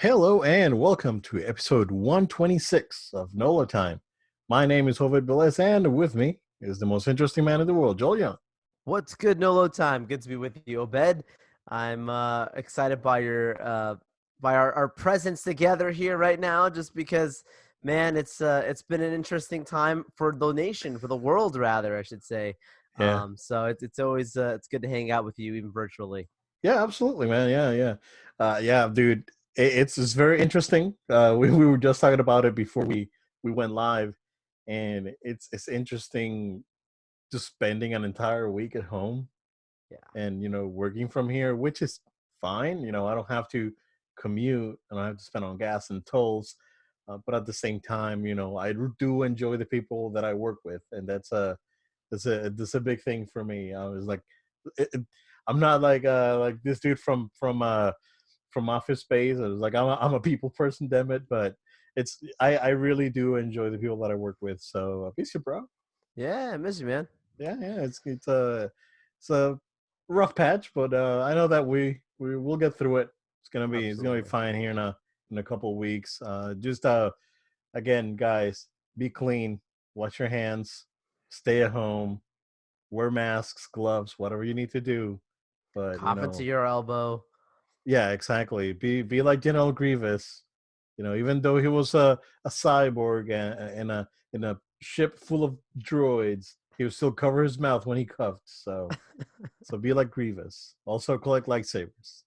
Hello and welcome to episode 126 of NOLA Time. My name is Jovet Velez, and with me is the most interesting man in the world, Joel Young. What's good, Nolo time? Good to be with you, Obed. I'm excited by our presence together here right now, just because, man, it's been an interesting time for the nation, for the world, rather, I should say. Yeah, So it's always it's good to hang out with you, even virtually. yeah, absolutely, man. Yeah, dude. It's very interesting. We were just talking about it before we went live, and it's interesting just spending an entire week at home Yeah, and working from here, which is fine. I don't have to commute, and I don't have to spend on gas and tolls. But at the same time, I do enjoy the people that I work with, and that's a big thing for me. I was like, it, I'm not like this dude from Office Space. I was like, I'm a people person, damn it. But I really do enjoy the people that I work with. So peace, you, bro. yeah, I miss you, man. Yeah. It's a rough patch, but I know that we will get through it. It's gonna be Absolutely. fine here in a couple of weeks. Just again, guys, be clean, wash your hands, stay at home, wear masks, gloves, whatever you need to do. But Cough into your elbow. yeah, exactly. Be like General Grievous. Even though he was a cyborg and in a ship full of droids, he would still cover his mouth when he coughed. So be like Grievous. Also collect lightsabers.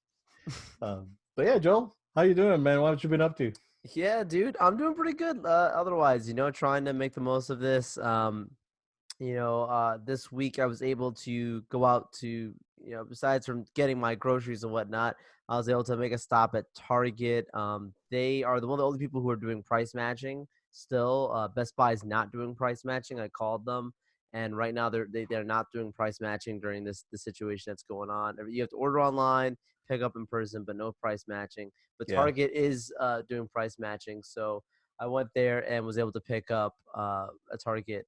But yeah, Joel, how you doing, man? What have you been up to? Yeah, dude, I'm doing pretty good. Otherwise, trying to make the most of this. This week I was able to go out to, besides from getting my groceries and whatnot, I was able to make a stop at Target. They are one of the only people who are doing price matching still. Best Buy is not doing price matching. I called them, and right now they're not doing price matching during the situation that's going on. You have to order online, pick up in person, but no price matching. But Yeah. Target is doing price matching, so I went there and was able to pick up a Target.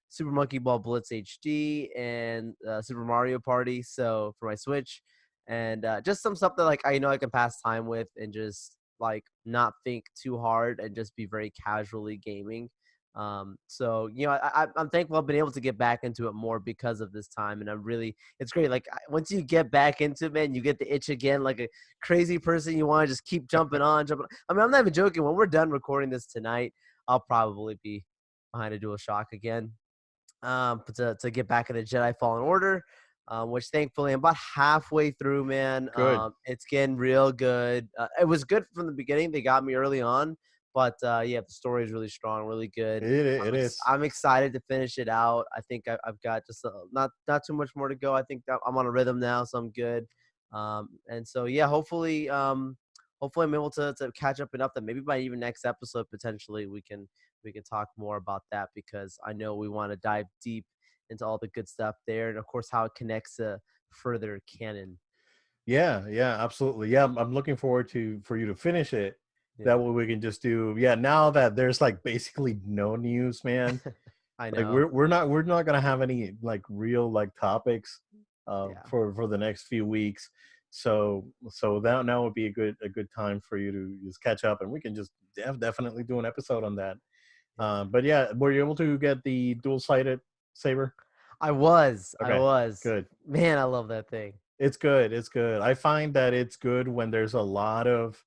Super Monkey Ball Blitz HD and Super Mario Party. So for my Switch, and just some stuff that like I know I can pass time with and just like not think too hard and just be very casually gaming. I'm thankful I've been able to get back into it more because of this time, and it's great. Like once you get back into it, man, you get the itch again, like a crazy person. You want to just keep jumping on, jumping. I mean, I'm not even joking. When we're done recording this tonight, I'll probably be behind a dual shock again, to get back in the Jedi Fallen Order, which thankfully I'm about halfway through, man. Good. It's getting real good. It was good from the beginning. They got me early on, but yeah, the story is really strong, really good. It is. I'm excited to finish it out. I think I've got just not too much more to go. I think that I'm on a rhythm now, so I'm good. And so yeah, hopefully I'm able to catch up enough that maybe by even next episode potentially we can talk more about that, because I know we want to dive deep into all the good stuff there, and of course how it connects to further canon. Yeah, absolutely. Yeah, I'm looking forward to for you to finish it. That Yeah, way we can just do. Yeah, now that there's like basically no news, man. I Like know. we're not gonna have any like real like topics Yeah, for the next few weeks. So that now would be a good time for you to just catch up, and we can just definitely do an episode on that. yeah. But yeah, were you able to get the dual sided saber? I Okay, was. good. Man, I love that thing. It's good. It's good. I find that it's good when there's a lot of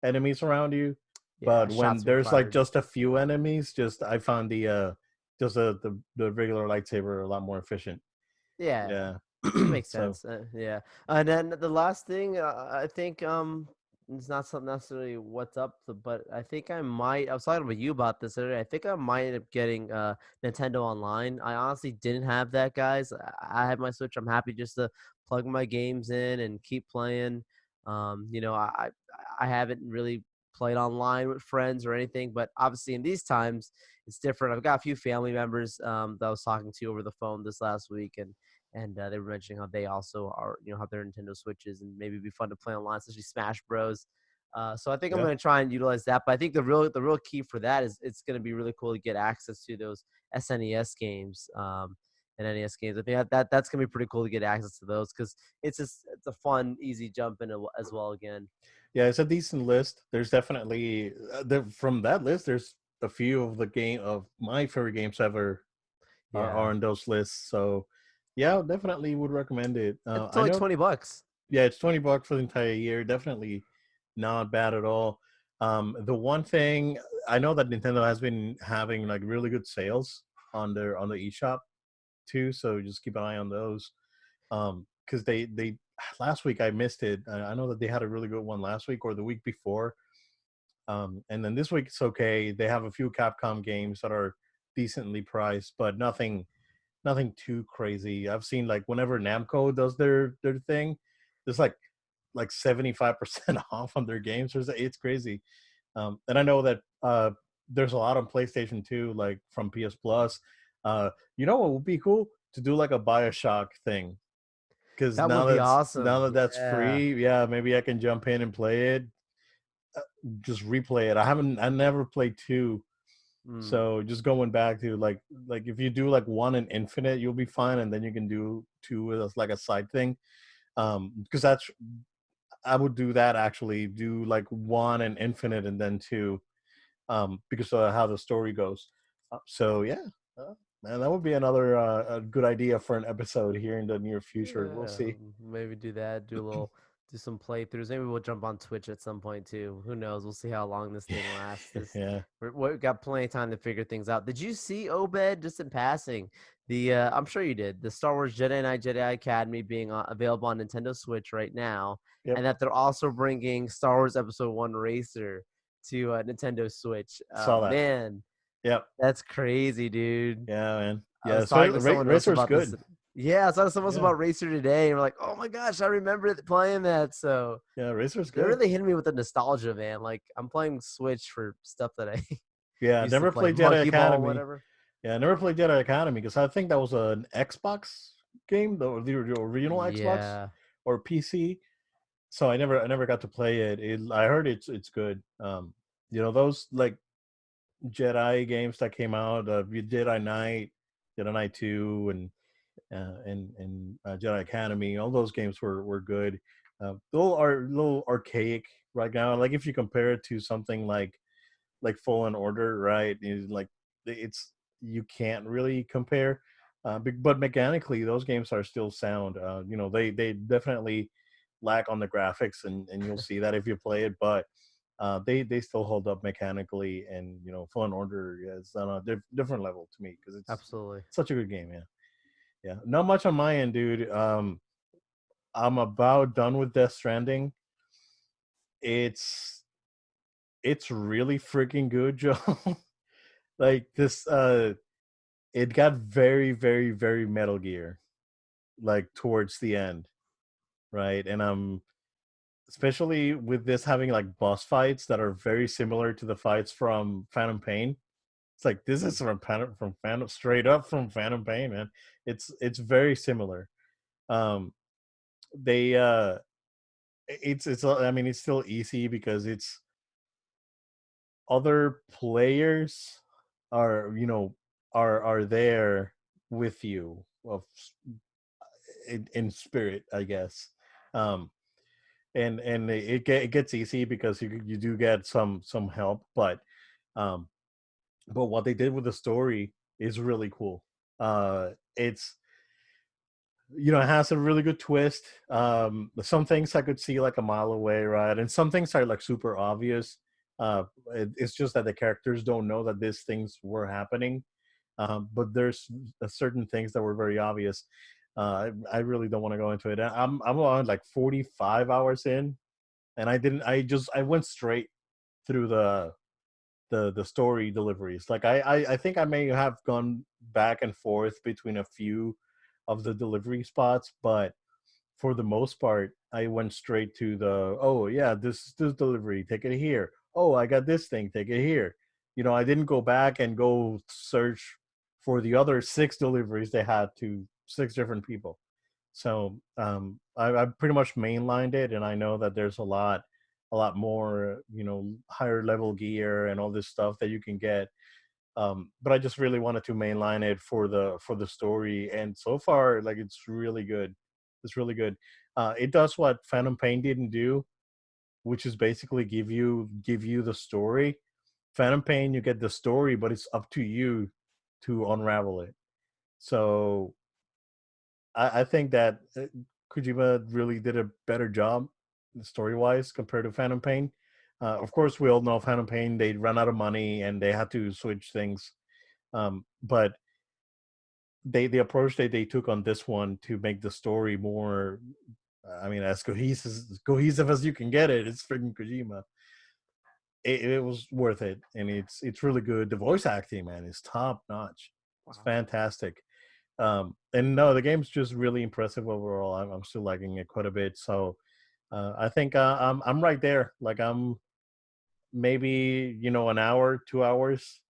enemies around you, Yeah, but when shots being there's like fired. just a few enemies, just I found the regular lightsaber a lot more efficient. Yeah, Yeah. that makes So sense. Yeah, and then the last thing, I think it's not something necessarily what's up, but I think I might. I was talking with you about this earlier. I think I might end up getting Nintendo Online. I honestly didn't have that, guys. I had my Switch. I'm happy just to plug my games in and keep playing. I haven't really played online with friends or anything, but obviously in these times it's different. I've got a few family members that I was talking to over the phone this last week, and they were mentioning how they also are, have their Nintendo Switches, and maybe it'd be fun to play online, especially Smash Bros. So I think I'm yeah. going to try and utilize that. But I think the real key for that is it's going to be really cool to get access to those SNES games, and NES games. I think that's going to be pretty cool to get access to those, because it's a fun, easy jump in as well again. Yeah, it's a decent list. There's definitely from that list. There's a few of the game of my favorite games ever are Yeah. on those lists. So, yeah, definitely would recommend it. It's I only know, $20. yeah, it's $20 for the entire year. Definitely not bad at all. The one thing I know that Nintendo has been having like really good sales on the eShop too. So just keep an eye on those. Because they last week I missed it. I know that they had a really good one last week or the week before. And then this week it's okay. They have a few Capcom games that are decently priced, but nothing too crazy. I've seen like whenever Namco does their thing, there's like 75% off on their games. It's crazy. And I know that there's a lot on PlayStation 2, like from PS Plus. You know what would be cool to do like a BioShock thing because That would be now awesome. that that's Yeah. free, yeah, maybe I can jump in and play it, uh, just replay it. I never played two, Mm. so just going back to like if you do like one in Infinite, you'll be fine, and then you can do two as like a side thing. Because that's I would do that actually, do like one in Infinite and then two, because of how the story goes. So yeah, man, that would be another a good idea for an episode here in the near future. We'll Yeah, see. maybe do that. Do some playthroughs. Maybe we'll jump on Twitch at some point too. Who knows? We'll see how long this thing lasts. This Yeah, we've got plenty of time to figure things out. Did you see Obed just in passing? I'm sure you did. The Star Wars Jedi Knight Jedi Academy being available on Nintendo Switch right now, yep, and that they're also bringing Star Wars Episode One Racer to Nintendo Switch. saw that. Man, Yep, that's crazy, dude. yeah, man. I Yeah, was talking so to someone else Racer's about this. good. Yeah, I was talking to someone else Yeah, about Racer today, and we're like, "Oh my gosh, I remember playing that." So yeah, Racer's they're good. really hitting me with the nostalgia, man. Like I'm playing Switch for stuff that I Yeah, used to never play, played Jedi Monkey Ball, Academy. whatever. Yeah, I never played Jedi Academy because I think that was an Xbox game, the original Xbox Yeah, or PC. So I never got to play it. I heard it's good. You know those like Jedi games that came out, Jedi Knight, Jedi Knight 2, and Jedi Academy. All those games were good. Little archaic right now. Like if you compare it to something like Fallen Order, right? It's you can't really compare. But mechanically, those games are still sound. You know, they definitely lack on the graphics, and you'll see that if you play it. But they still hold up mechanically, and you know, Fallen Order is on a different level to me because it's absolutely. such a good game. Yeah, yeah. Not much on my end, dude. I'm about done with Death Stranding. It's it's really freaking good, Joe. Like this, it got very Metal Gear, like towards the end, right? And especially with this having like boss fights that are very similar to the fights from Phantom Pain. It's like this Mm. is from Phantom, straight up from Phantom Pain, man. It's very similar. Um, they I mean it's still easy because it's other players are are there with you of in spirit, I guess. Um, and it gets easy because you do get some help, um, but what they did with the story is really cool. It's it has a really good twist. Some things I could see like a mile away, right, and some things are like super obvious. It's just that the characters don't know that these things were happening, but there's certain things that were very obvious. I really don't want to go into it. I'm on like 45 hours in, and I didn't. I went straight through the story deliveries. Like I think I may have gone back and forth between a few of the delivery spots, but for the most part, I went straight to the oh yeah, this delivery, take it here. Oh, I got this thing, take it here. You know, I didn't go back and go search for the other six deliveries they had to six different people. So I pretty much mainlined it, and I know that there's a lot more, higher level gear and all this stuff that you can get. But I just really wanted to mainline it for the story, and so far, like it's really good. It's really good. It does what Phantom Pain didn't do, which is basically give you the story. Phantom Pain, you get the story, but it's up to you to unravel it. So I think that Kojima really did a better job story wise compared to Phantom Pain. Of course, we all know Phantom Pain. They ran out of money and they had to switch things. But the approach that they took on this one to make the story more, I mean, as cohesive as you can get it. It's freaking Kojima. It was worth it, and it's really good. The voice acting, man, is top notch. It's Wow. fantastic. And no, the game's just really impressive overall. I'm still liking it quite a bit. So I think I'm right there. Like I'm maybe an hour, 2 hours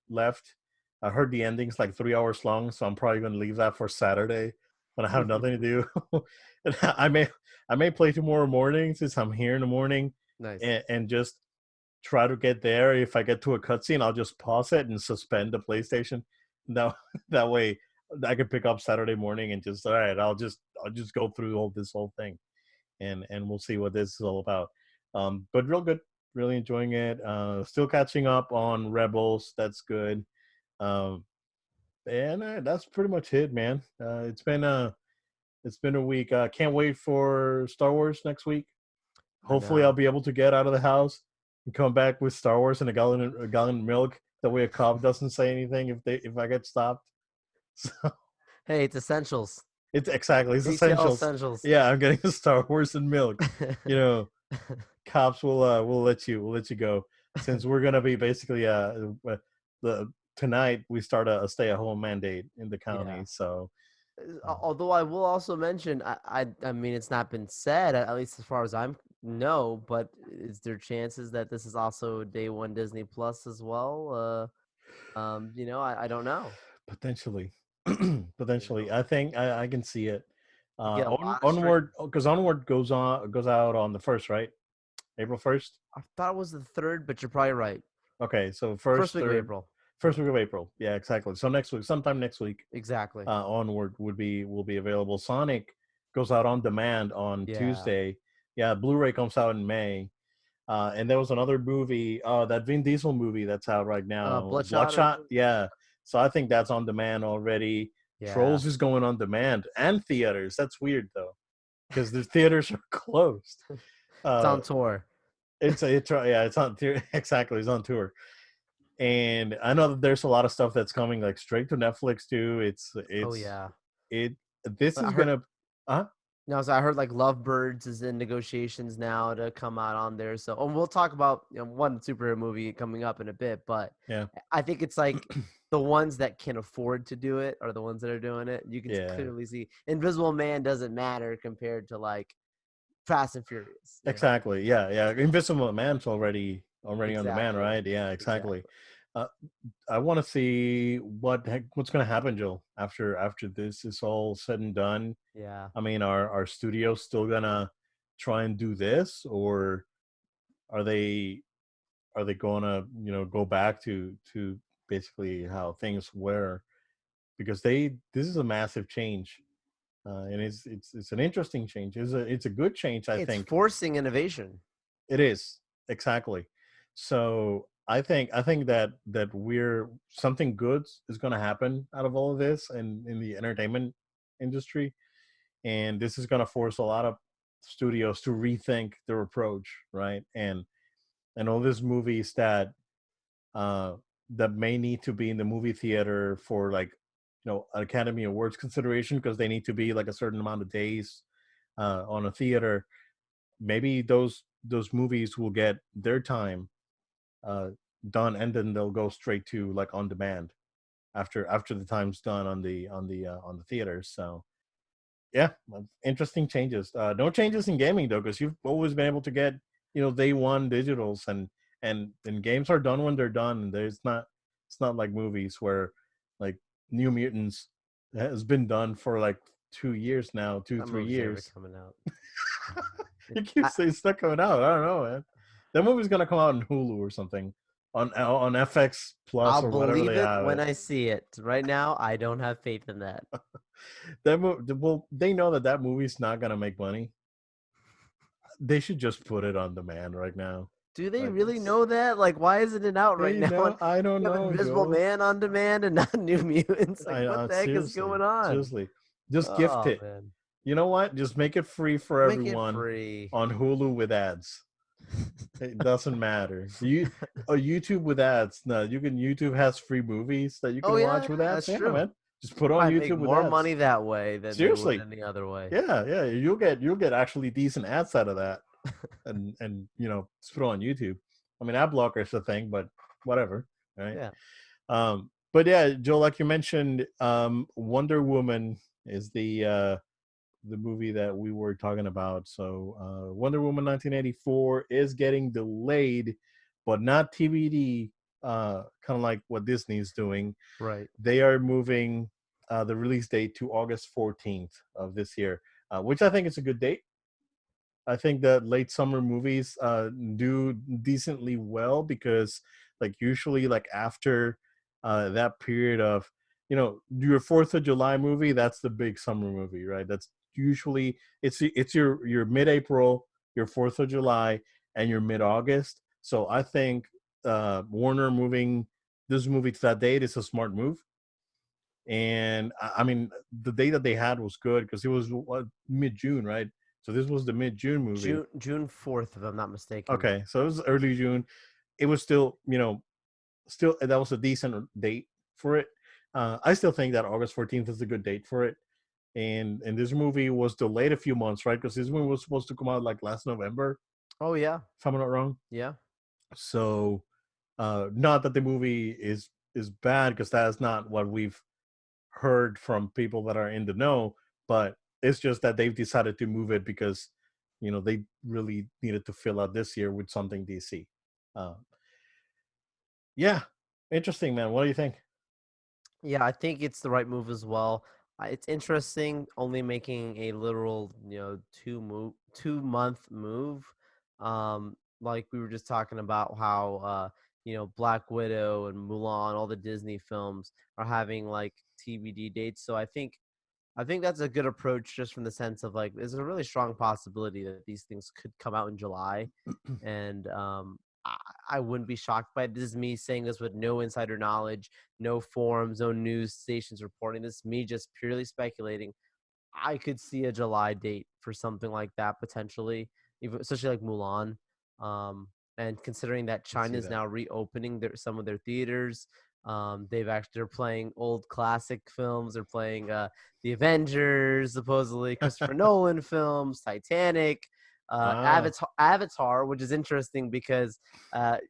left. I heard the ending's like 3 hours long, so I'm probably gonna leave that for Saturday when I have nothing to do. And I may play tomorrow morning since I'm here in the morning, Nice. and just try to get there. If I get to a cutscene, I'll just pause it and suspend the PlayStation. That that way I can pick up Saturday morning and just all right. I'll just go through this whole thing, and we'll see what this is all about. But real good, really enjoying it. Still catching up on Rebels. That's good. Um, and that's pretty much it, man. It's been a week. Can't wait for Star Wars next week. I Hopefully, I'll know. be able to get out of the house and come back with Star Wars and a gallon of milk. That way, a cop doesn't say anything if I get stopped. So Hey, it's essentials. it's Retail essentials. essentials. Yeah, I'm getting Star Wars and milk. You know, cops will let you go since we're gonna be basically the tonight we start a stay at home mandate in the Yeah. county. So Although I will also mention, I mean, it's not been said, at least as far as I'm no, but is there chances that this is also day one Disney Plus as well? I don't know. potentially, You potentially, know, I think I can see it. you get a lot of stream. Onward, because Onward goes out on the first, right? April 1st. I thought it was the third, but you're probably right. Okay, so First first, week of third, April. first week of April. Yeah, exactly. So next week, sometime next week, Exactly. Onward will be available. Sonic goes out on demand on Yeah. Tuesday. Yeah, Blu-ray comes out in May. And there was another movie, that Vin Diesel movie that's out right now, Bloodshot or Bloodshot. Yeah, so I think that's on demand already. yeah. Trolls is going on demand and theaters. That's weird though, because the theaters are closed. It's Uh, on tour. it's on exactly. It's on tour, and I know that there's a lot of stuff that's coming like straight to Netflix too. Oh It's yeah. it. This I is heard gonna, uh, no, so I heard like Lovebirds is in negotiations now to come out on there. So, and we'll talk about one superhero movie coming up in a bit, but yeah, I think it's like the ones that can afford to do it are the ones that are doing it. You can yeah. clearly see Invisible Man doesn't matter compared to like Fast and Furious. Exactly. Yeah, yeah. Invisible Man's already on demand, Exactly, right? Yeah, exactly. exactly. Uh, I want to see what's going to happen, Joel, after this is all said and done. Yeah, I mean, are studios still gonna try and do this, or are they are they gonna go back to basically how things were? Because this is a massive change, and it's an interesting change. It's a good change, I it's think. forcing innovation. It is exactly. So I think that we're something good is going to happen out of all of this, and in the entertainment industry, and this is going to force a lot of studios to rethink their approach, right? And all these movies uh that may need to be in the movie theater for like Academy Awards consideration because they need to be like a certain amount of days on a theater. Maybe those movies will get their time uh, done, and then they'll go straight to like on demand after the time's done on the theaters. So yeah, interesting changes. No changes in gaming though, because you've always been able to get day one digitals, and games are done when they're done. And there's not it's not like movies where like New Mutants has been done for like 2 years now, two That three movie's never years. coming out. You keep I, saying it's not coming out. I don't know, man. That movie's gonna come out on Hulu or something, on FX I'll Plus or whatever believe they it have when it. I see it. Right now, I don't have faith in that. That movie, well, they know that movie's not gonna make money. They should just put it on demand right now. Do they Like, really know that? Like, why isn't it out right they now? know. I don't You have know, Invisible Joe. Man on demand and not New Mutants. Like, I what the heck is seriously, going on? seriously, just gift Oh it. man, You know what? Just make it free for make it everyone free. on Hulu with ads. It doesn't matter. YouTube with ads. No, you can. YouTube has free movies that you Oh can yeah, watch with ads. that's Yeah, true. man. Just put on Probably make YouTube with more ads. money that way than they would Seriously. any other way. Yeah, yeah. You'll get actually decent ads out of that, and just put it on YouTube. I mean, ad blocker is a thing, but whatever, right? Yeah, But yeah, Joe, like you mentioned, Wonder Woman is the movie that we were talking about. So Wonder Woman 1984 is getting delayed, but not TBD. Kind of like what Disney's doing. right. They are moving the release date to August 14th of this year, which I think is a good date. I think that late summer movies do decently well because, like, usually, like after that period of, your Fourth of July movie, that's the big summer movie, right? That's usually it's your mid-April, your Fourth of July, and your mid-August. So I think Warner moving this movie to that date is a smart move. And I mean, the date that they had was good because it was mid-June, right? So this was the mid-June movie. June 4th, if I'm not mistaken. Okay, so it was early June. It was still, still that was a decent date for it. I still think that August 14th is a good date for it. And this movie was delayed a few months, right? Because this movie was supposed to come out like last November, Oh yeah, if I'm not wrong. yeah. So, not that the movie is bad, because that is not what we've heard from people that are in the know, but it's just that they've decided to move it because they really needed to fill out this year with something DC. Uh, yeah, interesting, man. What do you think? Yeah, I think it's the right move as well. It's interesting only making a literal, 2-month move. Like we were just talking about how Black Widow and Mulan, all the Disney films are having like TBD dates. So I think that's a good approach just from the sense of like there's a really strong possibility that these things could come out in July. And I wouldn't be shocked by it. This is me saying this with no insider knowledge, no forums, no news stations reporting this. Me just purely speculating. I could see a July date for something like that potentially, even especially like Mulan. Um, and considering that Let's China see is that. now reopening some of their theaters, they're playing old classic films. They're playing the Avengers, supposedly Christopher Nolan films, Titanic, Wow. Avatar, which is interesting because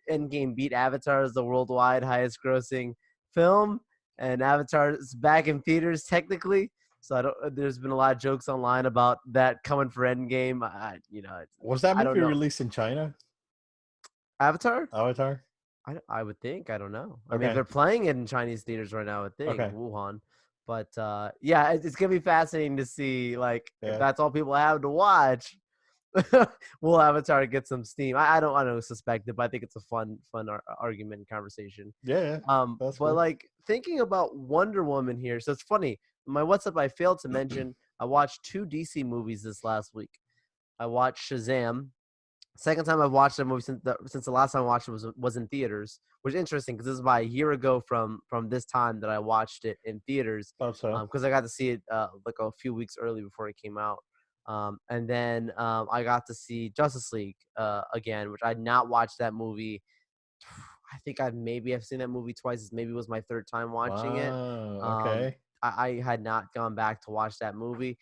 Endgame beat Avatar as the worldwide highest grossing film, and Avatar is back in theaters technically. So I don't. There's been a lot of jokes online about that coming for Endgame. Was that I don't movie know. released in China? Avatar? Avatar? I would think. I don't know. I mean, Okay. they're playing it in Chinese theaters right now. I think Okay. Wuhan. But yeah, it's gonna be fascinating to see like if Yeah. that's all people have to watch. Will Avatar get some steam? I don't suspect it, but I think it's a fun argument and conversation. Yeah. Yeah. That's But cool. like thinking about Wonder Woman here, so it's funny. My WhatsApp, I failed to mention I watched 2 DC movies this last week. I watched Shazam. Second time I've watched that movie since the last time I watched it was in theaters, which is interesting because this is about a year ago from this time that I watched it in theaters, Thought so. because I got to see it like a few weeks early before it came out. And then I got to see Justice League again, which I'd not watched that movie. I think I've seen that movie twice. Maybe it was my third time watching it. Wow. Um, Okay. I had not gone back to watch that movie.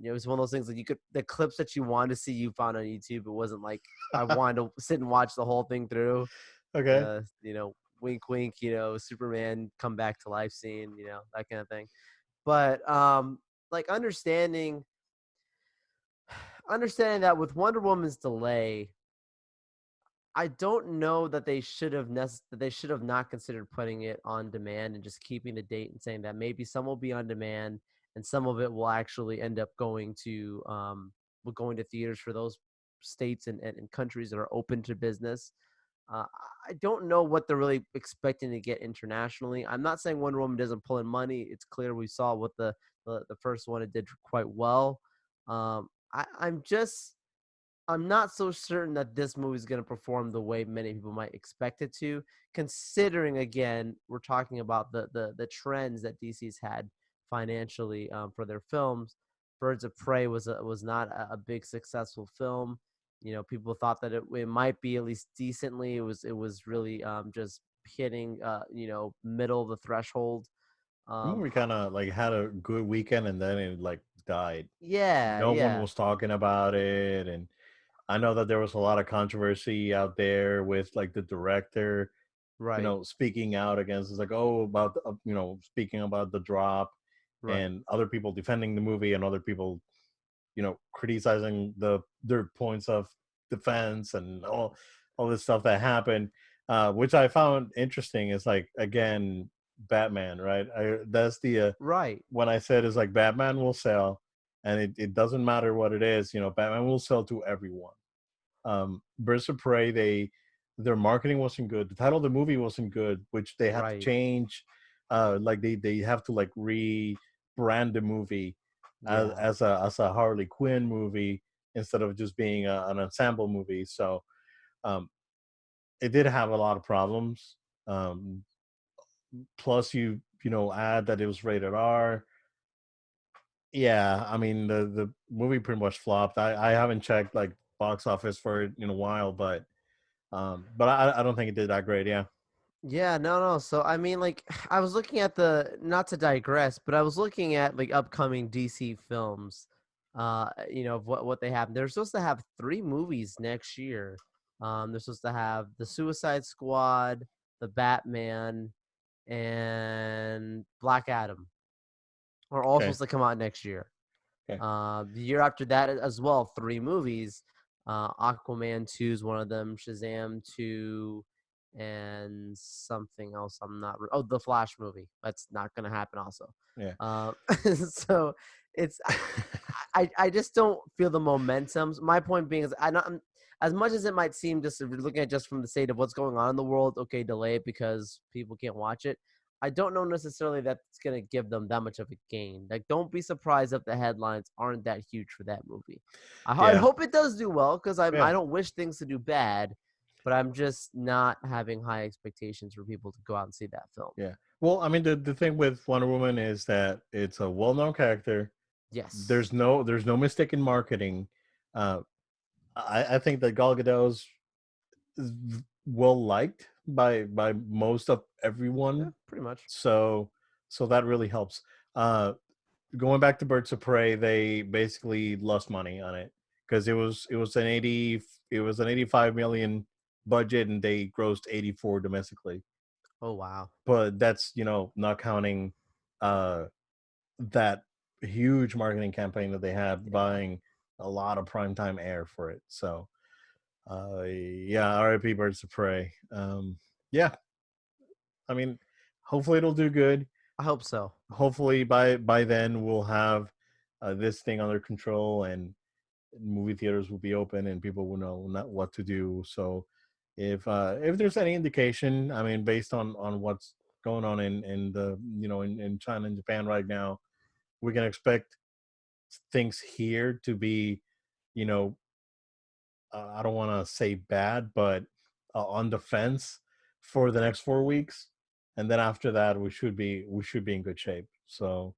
It was one of those things that the clips that you wanted to see you found on YouTube. It wasn't like I wanted to sit and watch the whole thing through. Okay. Wink, wink. Superman come back to life scene. That kind of thing. But like understanding that with Wonder Woman's delay, I don't know that they should have not considered putting it on demand and just keeping the date and saying that maybe some will be on demand and some of it will actually end up going to theaters for those states and countries that are open to business. Uh, I don't know what they're really expecting to get internationally. I'm not saying Wonder Woman doesn't pull in money. It's clear we saw what the first one it did quite well. I'm just I'm not so certain that this movie is going to perform the way many people might expect it to, considering again we're talking about the trends that DC's had financially for their films. Birds of Prey was not a big successful film. You know, people thought that it might be at least decently. It was really just hitting middle of the threshold. The Um, movie kind of like had a good weekend and then it like died. yeah, No one yeah, was talking about it, and I know that there was a lot of controversy out there with like the director, right, speaking out against it's like, oh, about speaking about the drop, right, and other people defending the movie and other people criticizing their points of defense and all this stuff that happened, which I found interesting. Is like, again, Batman, right? That's the right, when I said is like Batman will sell, and it doesn't matter what it is. Batman will sell to everyone. Birds of Prey, their marketing wasn't good. The title of the movie wasn't good, which they had to right. change. Like they have to like rebrand the movie as Yeah. as a Harley Quinn movie instead of just being an ensemble movie. So um, it did have a lot of problems. Um, Plus, add that it was rated R. Yeah, I mean the movie pretty much flopped. I haven't checked like box office for it in a while, but I don't think it did that great. Yeah. Yeah, no, no. So I mean, like, I was looking at the not to digress, but I was looking at like upcoming DC films. Of what they have. They're supposed to have three movies next year. They're supposed to have the Suicide Squad, the Batman, and Black Adam are all Okay. supposed to come out next year. Okay. The year after that as well, three movies. Aquaman 2 is one of them. Shazam 2, and something else. Oh, the Flash movie. That's not going to happen. Also, Yeah. uh, so it's I just don't feel the momentum. My point being is I not as much as it might seem just if you're looking at just from the state of what's going on in the world. Okay, delay it because people can't watch it. I don't know necessarily that it's going to give them that much of a gain. Like, don't be surprised if the headlines aren't that huge for that movie. I Yeah. hope it does do well because I Yeah. don't wish things to do bad, but I'm just not having high expectations for people to go out and see that film. Yeah. Well, I mean, the thing with Wonder Woman is that it's a well-known character. Yes. There's no mistake in marketing. Uh, I think that Gal Gadot's well liked by most of Yeah, everyone. pretty much. So that really helps. Uh, Going back to Birds of Prey, they basically lost money on it because it was an 85 million budget and they grossed 84 domestically. Oh wow. But that's not counting uh that huge marketing campaign that they had Yeah. buying a lot of primetime air for it. So yeah, RIP Birds of Prey. Yeah, I mean, hopefully it'll do good. I hope so. Hopefully by then we'll have this thing under control and movie theaters will be open and people will know not what to do. So if there's any indication, I mean, based on what's going on in the in China and Japan right now, we can expect things here to be, you know, I don't want to say bad, but on the fence for the next 4 weeks, and then after that we should be in good shape. So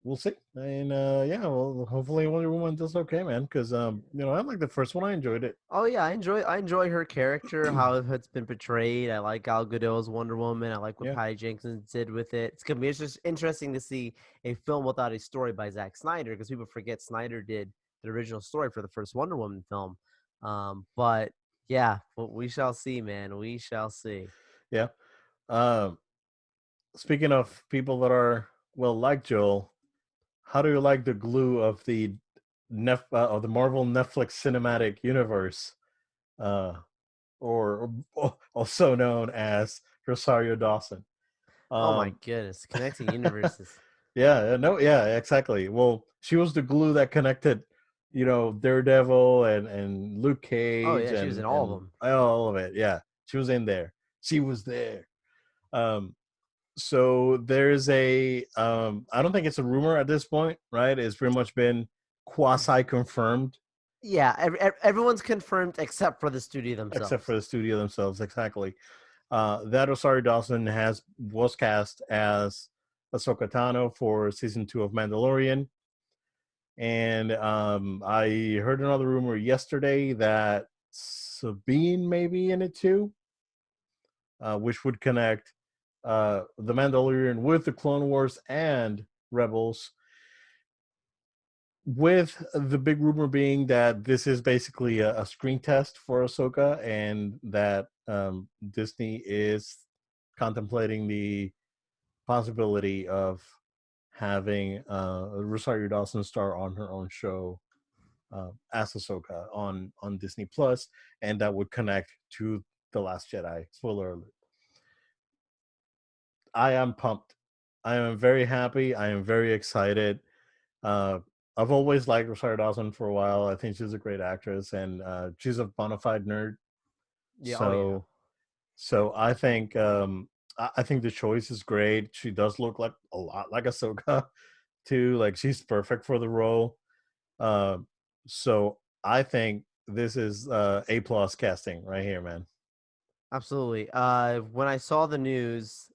we'll see. And yeah, well, hopefully Wonder Woman does okay, man. Because I like the first one. I enjoyed it. Oh yeah, I enjoy her character, how it's been portrayed. I like Gal Gadot's Wonder Woman. I like what Yeah, Patty Jenkins did with it. It's gonna be just interesting to see a film without a story by Zack Snyder because people forget Snyder did the original story for the first Wonder Woman film. But yeah, we shall see, man. We shall see. yeah. Um, Speaking of people that are well like Joel, how do you like the glue of the Marvel Netflix cinematic universe, uh, or also known as Rosario Dawson? Oh my Um, goodness, connecting universes. yeah, no, yeah, exactly. Well, she was the glue that connected, Daredevil and Luke Oh Cage yeah, she was in all of and them. all of it. Yeah, she was in there. She was there. Um, so there's I don't think it's a rumor at this point, right? It's pretty much been quasi confirmed Yeah, everyone's confirmed except for the studio except for themselves. the studio themselves. Exactly. That Rosario Dawson was cast as Ahsoka Tano for season 2 of Mandalorian, and I heard another rumor yesterday that Sabine may be in it too, which would connect the Mandalorian with the Clone Wars and Rebels. With the big rumor being that this is basically a screen test for Ahsoka, and that Disney is contemplating the possibility of having Rosario Dawson star on her own show as Ahsoka on Disney Plus, and that would connect to The Last Jedi. Spoiler alert. I am pumped. I am very happy. I am very excited. Uh, I've always liked Rosario Dawson for a while. I think she's a great actress, and she's a bona fide nerd. Yeah. Oh yeah. So I think I think the choice is great. She does look like a lot like Ahsoka too. Like she's perfect for the role. Uh, so I think this is A plus casting right here, man. Absolutely. When I saw the news,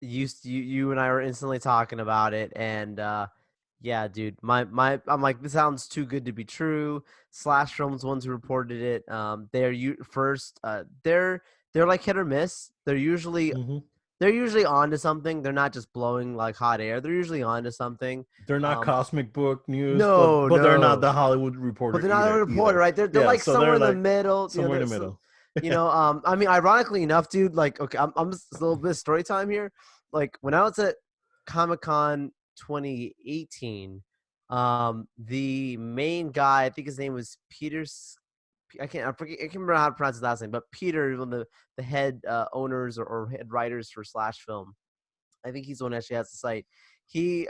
you and I were instantly talking about it, and yeah, dude, I'm like, this sounds too good to be true. Slash Film's ones who reported it. They're first. They're like hit or miss. Hmm. They're usually on to something. They're not just blowing like hot air. They're usually on to something. They're not Um, cosmic book news, no, but they're not no. the Hollywood But Reporter they're not a reporter, either. right? They're Yeah, like so somewhere they're in the like middle. somewhere in the middle. Yeah. I mean, ironically enough, dude. Like, okay, I'm just a little bit of story time here. Like when I was at Comic Con 2018, the main guy, I think his name was Peter. I forget. I can't remember how to pronounce his last name, but Peter, one of the head owners or head writers for Slash Film. I think he's the one that actually has the site. He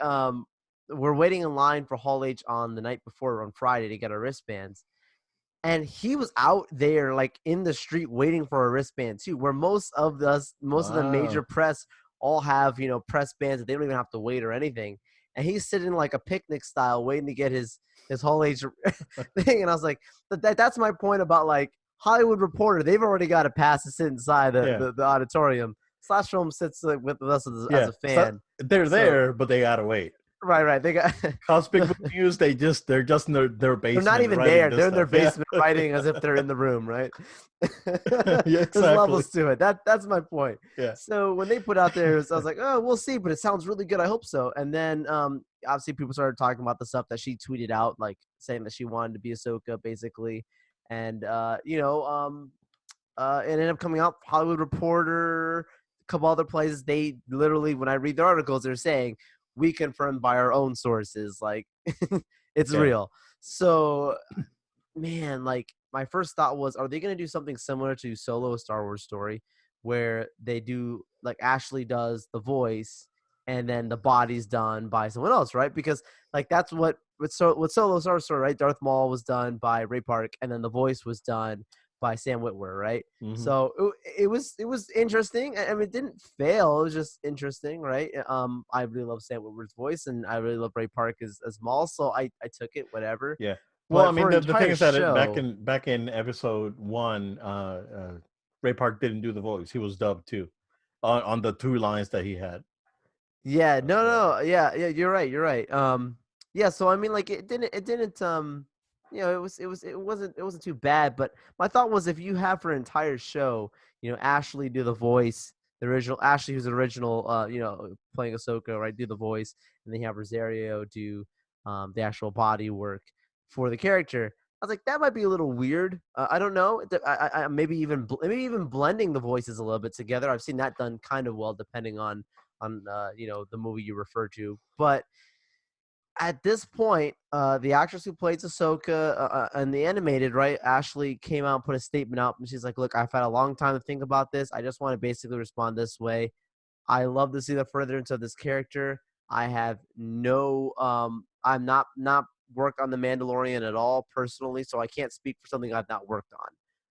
we're waiting in line for Hall H on the night before on Friday to get our wristbands. And he was out there like in the street waiting for a wristband too, where most of the major Wow. press all have, press bands that they don't even have to wait or anything. And he's sitting like a picnic style waiting to get his Hall H thing. And I was like, that's my point about like Hollywood Reporter. They've already got a pass to sit inside Yeah. the auditorium. Slash Film sits with us as Yeah. a So fan. they're So there, but they gotta wait. right. They got Cosmic so Book News, they're just in their they're not basement even writing there. this They're in their stuff. Yeah. basement writing as if they're in the room, right? Yeah, There's exactly. levels to it. That's my point. Yeah. So when they put out there, I was like, oh, we'll see, but it sounds really good. I hope so. And then obviously people started talking about the stuff that she tweeted out, like saying that she wanted to be Ahsoka, basically. And it ended up coming out. Hollywood Reporter, a couple other places. They literally, when I read their articles, they're saying we confirmed by our own sources, like it's Yeah. real. So man, like my first thought was, are they going to do something similar to Solo: A Star Wars Story, where they do like Ashley does the voice, and then the body's done by someone else, right? Because like that's with Solo: Star Wars Story, right? Darth Maul was done by Ray Park, and then the voice was done by Sam Witwer, right? Hmm. So it was interesting. I mean, it didn't fail. It was just interesting, right? I really love Sam Witwer's voice, and I really love Ray Park as Maul, so I took it, whatever. Yeah. Well, I But mean, for an the thing entire is that show, back in episode one, Ray Park didn't do the voice; he was dubbed too, on the two lines that he had. yeah, Yeah. no, yeah, you're right. Yeah, so I mean, like, it didn't, it wasn't too bad. But my thought was, if you have for an entire show, Ashley do the voice, the original Ashley, who's the original, playing Ahsoka, right, do the voice, and then you have Rosario do, the actual body work for the character. I was like, that might be a little weird. I don't know. Maybe even blending the voices a little bit together. I've seen that done kind of well, depending on the movie you refer to. But at this point, the actress who plays Ahsoka in the animated, right, Ashley came out and put a statement out, and she's like, "Look, I've had a long time to think about this. I just want to basically respond this way. I love to see the furtherance of this character. I have no, I'm not worked on the Mandalorian at all personally, so I can't speak for something I've not worked on.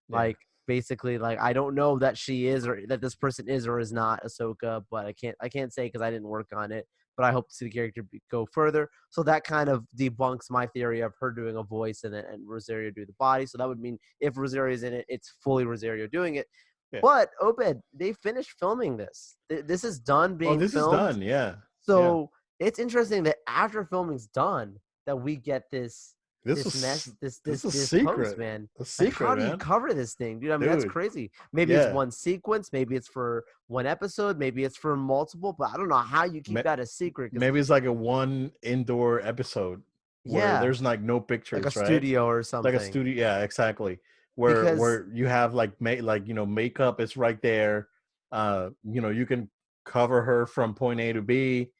Yeah. Like basically, like I don't know that she is or that this person is or is not Ahsoka, but I can't say because I didn't work on it. but I hope to see the character go further. So that kind of debunks my theory of her doing a voice and Rosario do the body. So that would mean if Rosario's in it, it's fully Rosario doing it. Yeah. But Obed, they finished filming this. This is done Oh, being this is filmed. done. Yeah. Yeah. So it's interesting that after filming's done, that we get This this was mess, this this this is this post, secret. man. A Like, how secret, do you man. cover this thing, dude? I mean, that's Dude. crazy. Maybe it's Yeah. one sequence, maybe it's for one episode, maybe it's for multiple, but I don't know how you keep that a secret. Because Maybe it's like a one indoor episode where yeah, there's like no like a pictures, right? studio or Like a something. studio, yeah, exactly. Where Because you have like makeup is right there. You can cover her from point A to B,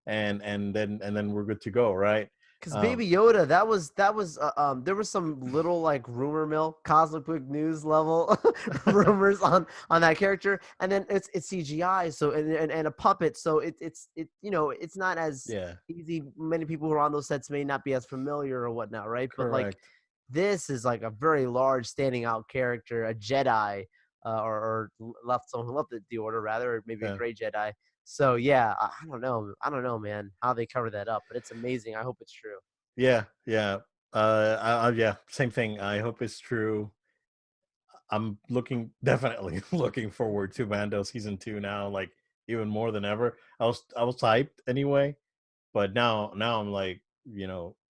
and then we're good to go, right? Because Um, Baby Yoda, there was some little like rumor mill, cosmic news level rumors on that character, and then it's CGI, so and a puppet, so it's not as yeah, easy. Many people who are on those sets may not be as familiar or whatnot, right? But like correct. this is like a very large standing out character, a Jedi, or left someone who left the order rather, or maybe a Yeah, gray Jedi. So yeah, I don't know. I don't know, man, how they cover that up, but it's amazing. I hope it's true. yeah, yeah. Yeah, same thing. I hope it's true. I'm definitely looking forward to Mando season 2 now, like even more than ever. I was hyped anyway, but now I'm like,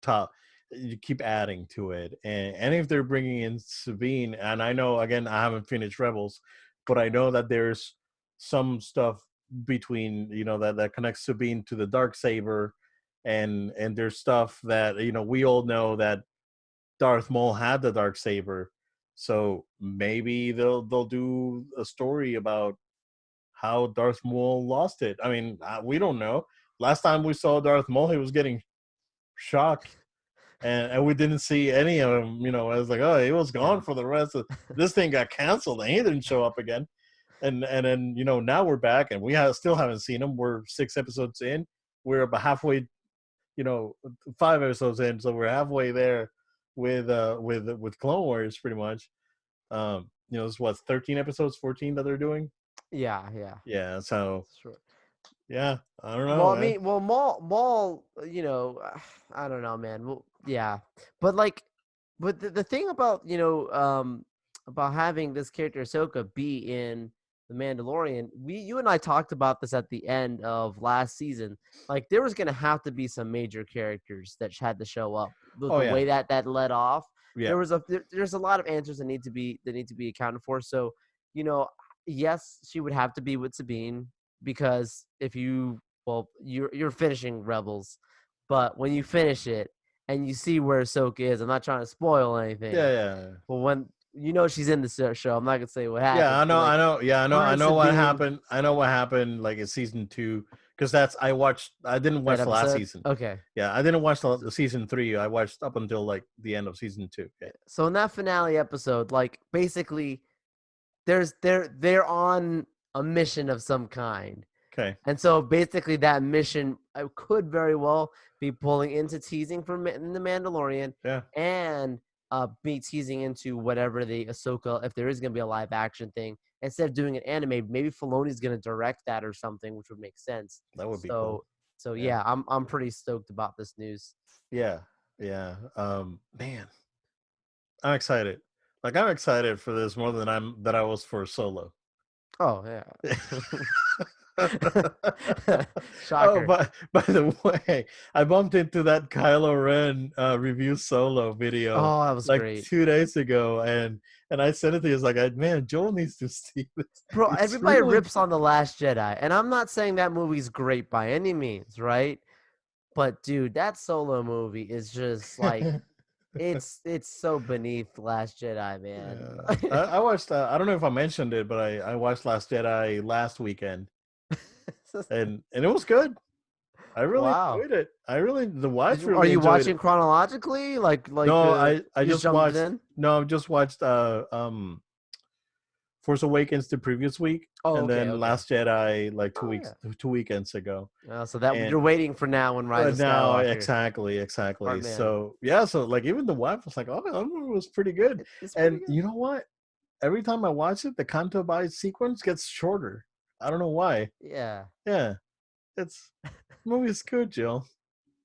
top. You keep adding to it, and if they're bringing in Sabine, and I know again I haven't finished Rebels, but I know that there's some stuff between that connects Sabine to the dark saber, and there's stuff that we all know that Darth Maul had the dark saber, so maybe they'll do a story about how Darth Maul lost it. I mean, we don't know. Last time we saw Darth Maul, he was getting shocked, and we didn't see any of him. I was like, oh, he was Yeah. gone for the rest of this thing. Got canceled, and he didn't show up again. And then now we're back, and still haven't seen him. We're 6 episodes in. We're about halfway. 5 episodes in, so we're halfway there with Clone Wars, pretty much. It's what 13 episodes, 14 that they're doing. Yeah, yeah. Yeah, so Sure. yeah, I don't Well, know, I man. mean, well, Maul, I don't know, man. Well, yeah, but like, but the thing about about having this character Ahsoka be in the Mandalorian, you and I talked about this at the end of last season. Like, there was gonna have to be some major characters that had to show up. Oh The yeah, way that led off, yeah, there's a lot of answers that need to be accounted for. So, you know, yes, she would have to be with Sabine because if you well, you're finishing Rebels, but when you finish it and you see where Ahsoka is, I'm not trying to spoil anything. yeah. But when she's in the show, I'm not gonna say what Yeah, happens. I But know, like I know. Yeah, I know. her I and know what Sabine, happened. I know what happened. Like in season 2, because I watched. I didn't that watch the last episode. season. Okay, Yeah, I didn't watch the season 3. I watched up until like the end of season 2. Okay. so in that finale episode, like basically, they're on a mission of some kind. Okay. And so basically, that mission could very well be pulling into teasing from the Mandalorian Yeah, and be teasing into whatever the Ahsoka, if there is going to be a live action thing. Instead of doing an anime, maybe Filoni's going to direct that or something, which would make sense. that would be cool. So Yeah. yeah, I'm pretty stoked about this news. Yeah. Yeah. Man, I'm excited. Like I'm excited for this more than I was for Solo. Oh yeah, Oh, shocker. but by the way, I bumped into that Kylo Ren review Solo video Oh, that was like great. 2 days ago, and I sent it to you. It's like, man, Joel needs to see this. Bro, It's everybody really rips on The Last Jedi, and I'm not saying that movie's great by any means, right? But dude, that Solo movie is just like it's so beneath The Last Jedi, man. Yeah. I watched. I don't know if I mentioned it, but I watched Last Jedi last weekend, and it was good. I really Wow. enjoyed it. The wife Are really you enjoyed it. watching chronologically? No, I You just just jumped watched. in? No, I just watched Force Awakens the previous week, Oh, and okay, then okay. Last Jedi like Oh yeah. 2 weekends ago. So that And you're waiting for now when Rise of now, Skywalker. exactly. Smart man. So yeah, so like even the wife was like, "Oh, that movie was pretty good." It's pretty And good. you know what? Every time I watch it, the Canto Bight sequence gets shorter. I don't know why. Yeah. Yeah, it's movie is good, Jill.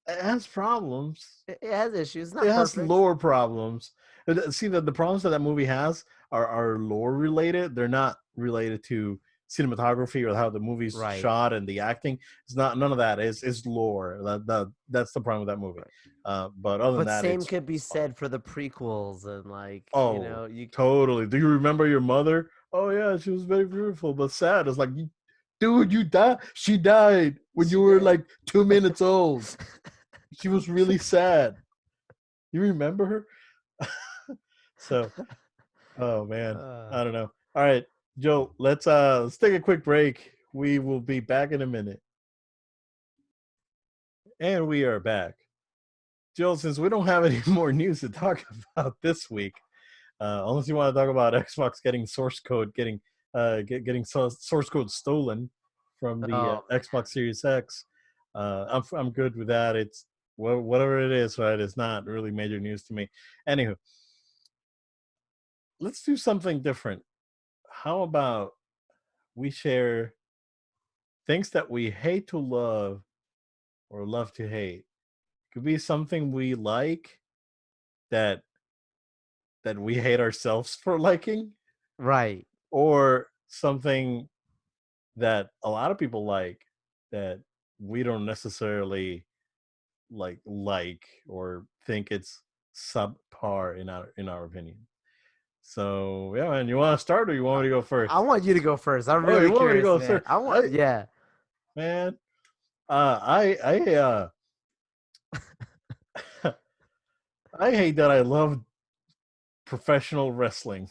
It has problems. It has issues. It's It not has perfect. lore problems. See, the problems that movie has are lore related. They're not related to cinematography or how the movie's Right. shot and the acting. It's not none of that. It's lore. That's the problem with that movie. Right. But other than But that, same it's could be it's fine. said for the prequels and like, Oh, you totally. Do you remember your mother? Oh yeah, she was very beautiful, but sad. It's like, dude, you died. She died when you she were did. like 2 minutes old. She was really sad. You remember her? So, oh man, uh, I don't know. All right, Joe, let's take a quick break. We will be back in a minute. And we are back. Joe, since we don't have any more news to talk about this week, unless you want to talk about Xbox getting source code getting source code stolen from the oh Xbox Series X, I'm good with that. It's whatever it is, right? It's not really major news to me. Anywho, let's do something different. How about we share things that we hate to love or love to hate? Could be something we like that we hate ourselves for liking, right. or something that a lot of people like that we don't necessarily or think it's subpar in our opinion. So yeah, man, you want to start or you want me to go I first? want you to go first. I'm Oh, really you want me to curious, go man. first? I want, yeah. Man, I I hate that I love professional wrestling.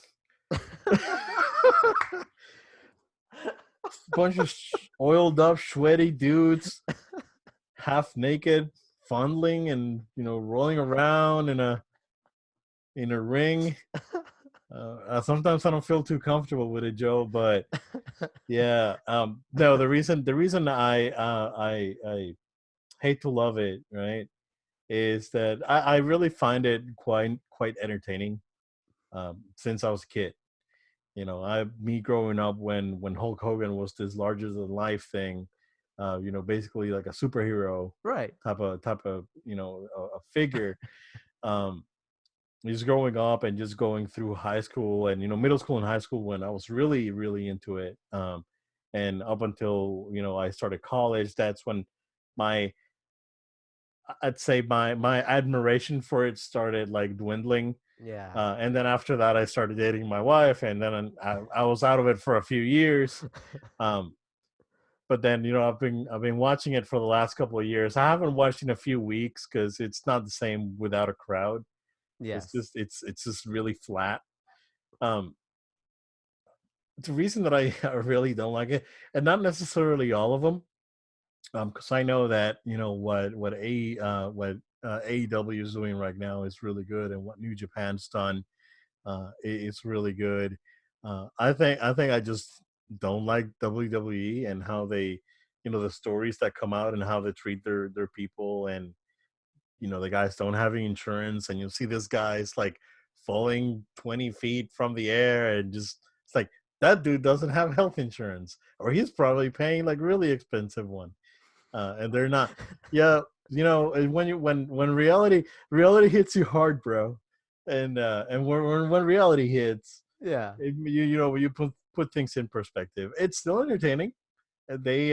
Bunch of oiled up, sweaty dudes, half naked, fondling and rolling around in a ring. Sometimes I don't feel too comfortable with it, Joe. But yeah, no. The reason I hate to love it, right, is that I really find it quite entertaining. Since I was a kid, me growing up when Hulk Hogan was this larger than life thing, basically like a superhero Right. type of a figure. Um, just growing up and just going through high school and middle school and high school when I was really into it. And up until I started college, that's when my I'd say my admiration for it started like dwindling. Yeah. And then after that, I started dating my wife, and then I was out of it for a few years. Um, but then I've been watching it for the last couple of years. I haven't watched in a few weeks because it's not the same without a crowd. Yes. It's just really flat. Um, the reason that I really don't like it, and not necessarily all of them, because I know that what AEW is doing right now is really good, and what New Japan's done, it's really good. I think I just don't like WWE and how they, the stories that come out and how they treat their people, and the guys don't have any insurance, and you'll see this guy's like falling 20 feet from the air, and just it's like that dude doesn't have health insurance, or he's probably paying like really expensive one, and they're not. Yeah, and when reality hits you hard, bro, and when reality hits, Yeah. you put things in perspective. It's still entertaining. They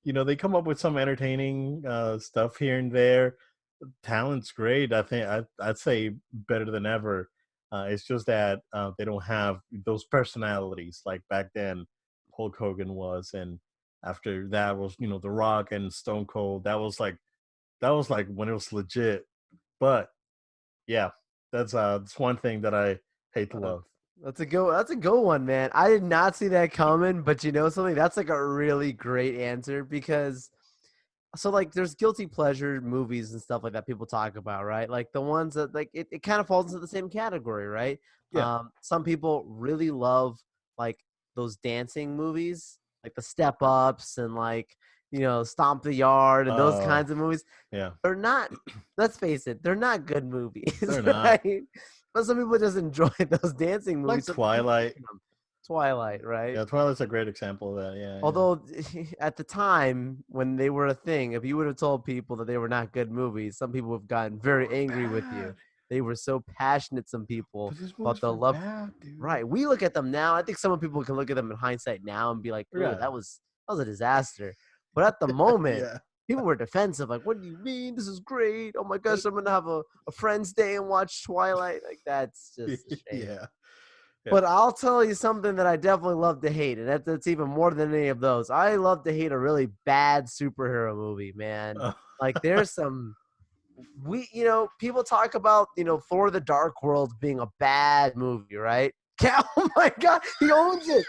they come up with some entertaining stuff here and there. Talent's great. I think I'd say better than ever. It's just that they don't have those personalities like back then Hulk Hogan was, and after that was The Rock and Stone Cold. That was like when it was legit. But yeah, that's one thing that I hate to Uh, love. that's a good one, man. I did not see that coming, but you know something? That's like a really great answer because so like there's guilty pleasure movies and stuff like that people talk about, right? Like the ones that like it kind of falls into the same category, right? Yeah. Some people really love like those dancing movies, like the Step Ups and like Stomp the Yard and those Uh kinds of movies. yeah. They're not, let's face it, they're not good movies, They're not right? But some people just enjoy those dancing movies, like so they keep Twilight. making them. Twilight, right? Yeah, Twilight's a great example of that. Yeah, yeah. Although at the time when they were a thing, if you would have told people that they were not good movies, some people have gotten They very were angry with you. bad. They were so passionate, some people, But these about movies the were love. bad, dude. Right. We look at them now. I think some people can look at them in hindsight now and be like, "Ooh, Yeah. that was a disaster." But at the moment, Yeah. people were defensive. Like, "What do you mean? This is great! Oh my gosh, I'm gonna have a friend's day and watch Twilight." Like, that's just a shame. Yeah. Yeah. But I'll tell you something that I definitely love to hate, and that's even more than any of those. I love to hate a really bad superhero movie, man. Oh. Like, there's some people talk about, Thor: The Dark World being a bad movie, right? Oh my god, he owns it.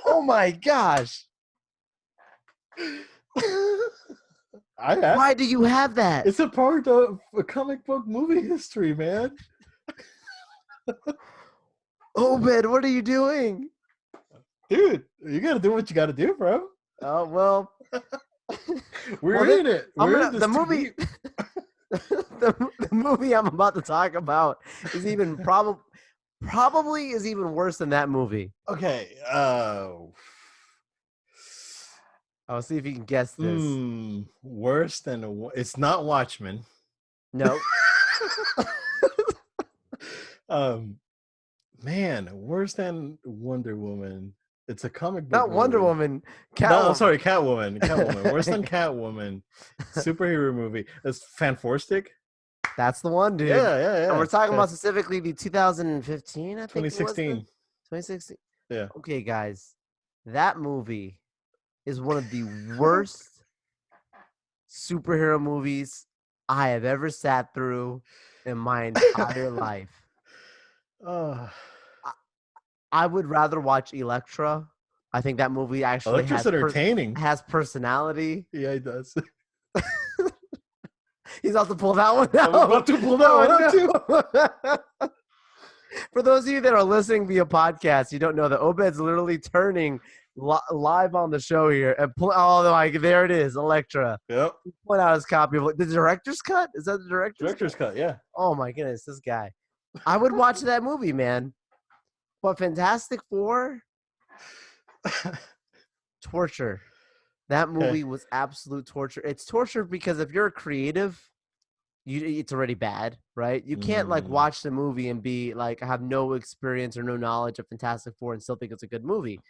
Oh my gosh. Why do you have that? It's a part of a comic book movie history, man. Obed, what are you doing? Dude, you gotta do what you gotta do, bro. Oh well. We're in it. We're in this the movie. The movie I'm about to talk about is even probably is even worse than that movie. Okay. I'll see if you can guess this. Worse than it's not Watchmen. No. Man, worse than Wonder Woman. It's a comic book. Not Wonder movie. Woman. Catwoman. No, I'm sorry, Catwoman. Catwoman. Worse than Catwoman. Superhero movie. It's Fanforstic. That's the one, dude. Yeah. And we're talking about specifically the 2015, I think 2016. 2016. Yeah. Okay, guys. That movie is one of the worst superhero movies I have ever sat through in my entire life. I would rather watch Elektra. I think that movie actually Elektra's entertaining. Has personality. Yeah, he does. He's about to pull that one out. I'm about to pull that one out too. For those of you that are listening via podcast, you don't know that Obed's literally turning live on the show here and there it is, Elektra. Yep. Pulling out his copy of the director's cut. Is that the director's cut? Yeah. Oh my goodness, this guy. I would watch that movie, man. But Fantastic Four, torture. That movie was absolute torture. It's torture because if you're a creative, it's already bad, right? You can't watch the movie and be like, I have no experience or no knowledge of Fantastic Four and still think it's a good movie.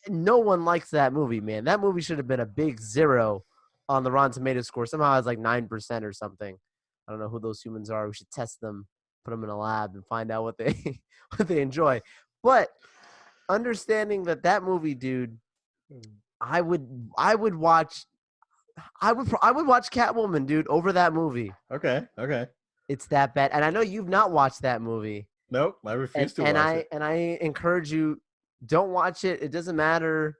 No one likes that movie, man. That movie should have been a big 0 on the Rotten Tomatoes score. Somehow it's like 9% or something. I don't know who those humans are. We should test them, put them in a lab, and find out what they enjoy. But understanding that movie, dude, I would watch Catwoman, dude, over that movie. Okay. It's that bad, and I know you've not watched that movie. Nope, I refuse to watch it. And I encourage you, don't watch it. It doesn't matter.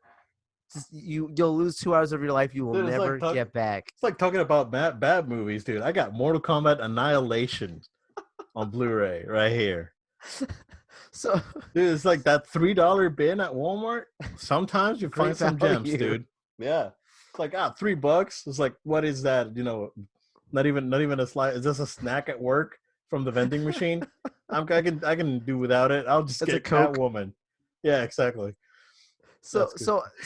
Just, you'll lose 2 hours of your life. You will never get back. It's like talking about bad movies, dude. I got Mortal Kombat Annihilation on Blu-ray right here. So, dude, it's like that $3 bin at Walmart. Sometimes you find some gems, dude. Yeah, it's like $3. It's like, what is that? Not even a slide. Is this a snack at work from the vending machine? I can do without it. I'll just get Catwoman. Yeah, exactly. So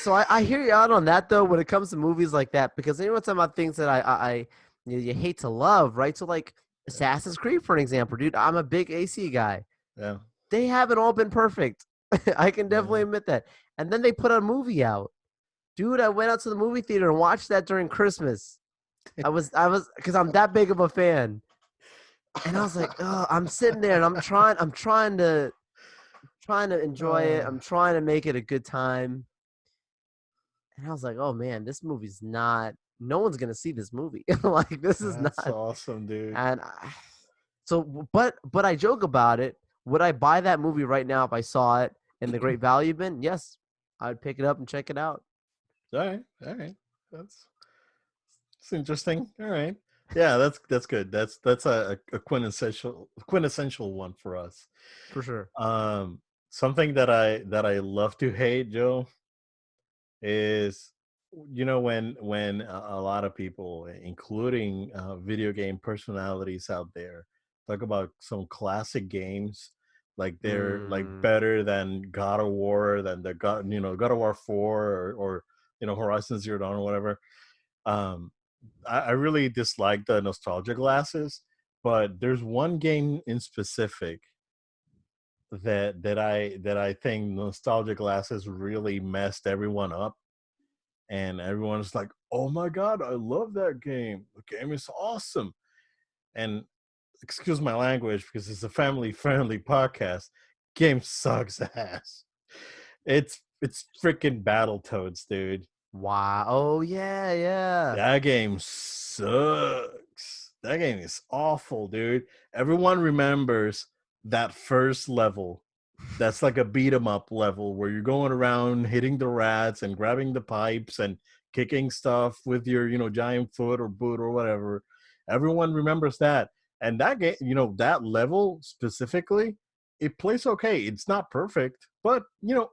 I hear you out on that though when it comes to movies like that, because what talking about things that you hate to love, right? So like Assassin's Creed, for an example, dude. I'm a big AC guy. Yeah. They haven't all been perfect. I can definitely admit that. And then they put a movie out. Dude, I went out to the movie theater and watched that during Christmas. I was because I'm that big of a fan. And I was like, oh, I'm sitting there and I'm trying to enjoy it. I'm trying to make it a good time. And I was like, oh man, this movie's not, no one's going to see this movie. Like, this is not awesome, dude. And but I joke about it. Would I buy that movie right now if I saw it in the Great Value bin? Yes, I'd pick it up and check it out. All right. That's interesting. All right. Yeah, that's good. That's a quintessential one for us. For sure. Something that I love to hate, Joe, is when a lot of people, including video game personalities out there, talk about some classic games Like they're like Mm, better than God of War, than God of War 4 or Horizon Zero Dawn or whatever. Um, I really dislike the nostalgia glasses, but there's one game in specific that I think nostalgia glasses really messed everyone up, and everyone's like, "Oh my god, I love that game. The game is awesome." And excuse my language because it's a family friendly podcast. Game sucks ass. It's freaking Battletoads, dude. wow. Oh yeah, yeah. That game sucks. That game is awful, dude. Everyone remembers that first level. That's like a beat 'em up level where you're going around hitting the rats and grabbing the pipes and kicking stuff with your, giant foot or boot or whatever. Everyone remembers that. And that game, that level specifically, it plays okay. It's not perfect, but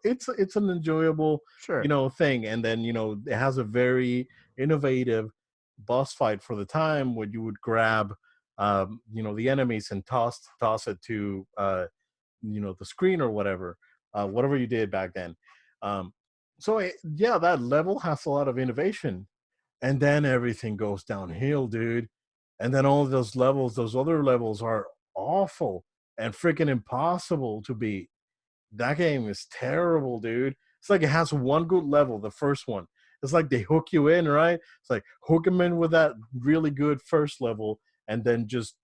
it's an enjoyable, Sure. thing. And then, it has a very innovative boss fight for the time when you would grab the enemies and toss it to the screen or whatever you did back then. um yeah, that level has a lot of innovation, and then everything goes downhill, dude. And then all of those other levels are awful and freaking impossible to beat. That game is terrible, dude. It's like it has one good level, the first one. It's like they hook you in, right? It's like hook them in with that really good first level, and then just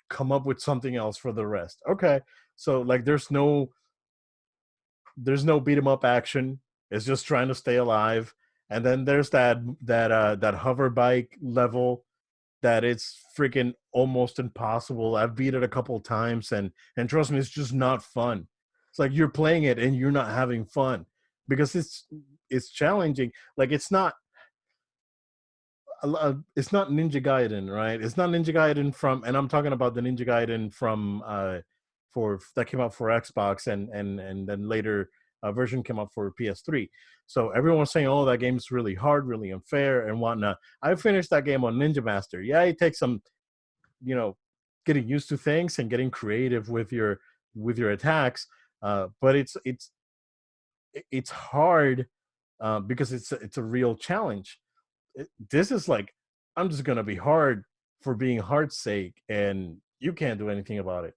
come up with something else for the rest. Okay, so like there's no beat 'em up action. It's just trying to stay alive. And then there's that hover bike level that it's freaking almost impossible. I've beat it a couple of times, and trust me, it's just not fun. It's like you're playing it and you're not having fun because it's challenging. Like it's not Ninja Gaiden, right? It's not Ninja Gaiden from, and I'm talking about the Ninja Gaiden from for that came out for Xbox, and then later a version came out for PS3. So everyone's saying, "Oh, that game's really hard, really unfair, and whatnot." I finished that game on Ninja Master. Yeah, it takes some, you know, getting used to things and getting creative with your attacks, but it's hard because it's a real challenge. This is like, I'm just gonna be hard for being hard's sake, and you can't do anything about it.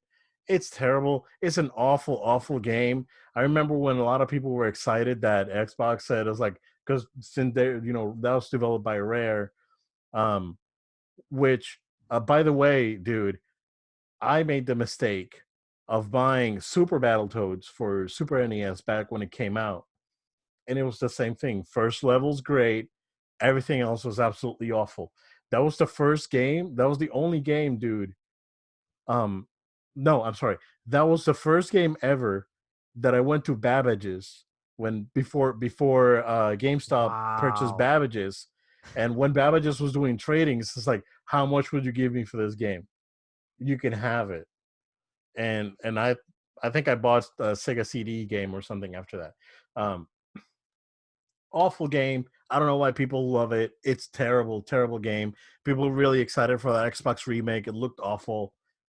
It's terrible. It's an awful, awful game. I remember when a lot of people were excited that Xbox said it was like, because since they, that was developed by Rare, um, which, by the way, dude, I made the mistake of buying Super Battletoads for Super NES back when it came out, and it was the same thing. First level's great, everything else was absolutely awful. That was the first game. That was the only game, dude. Um, no, I'm sorry. That was the first game ever that I went to Babbage's when before GameStop purchased Wow. Babbage's, and when Babbage's was doing trading, it's just like, how much would you give me for this game? You can have it. And I think I bought a Sega CD game or something after that. Um, Awful game. I don't know why people love it. It's terrible, terrible game. People are really excited for the Xbox remake. It looked awful.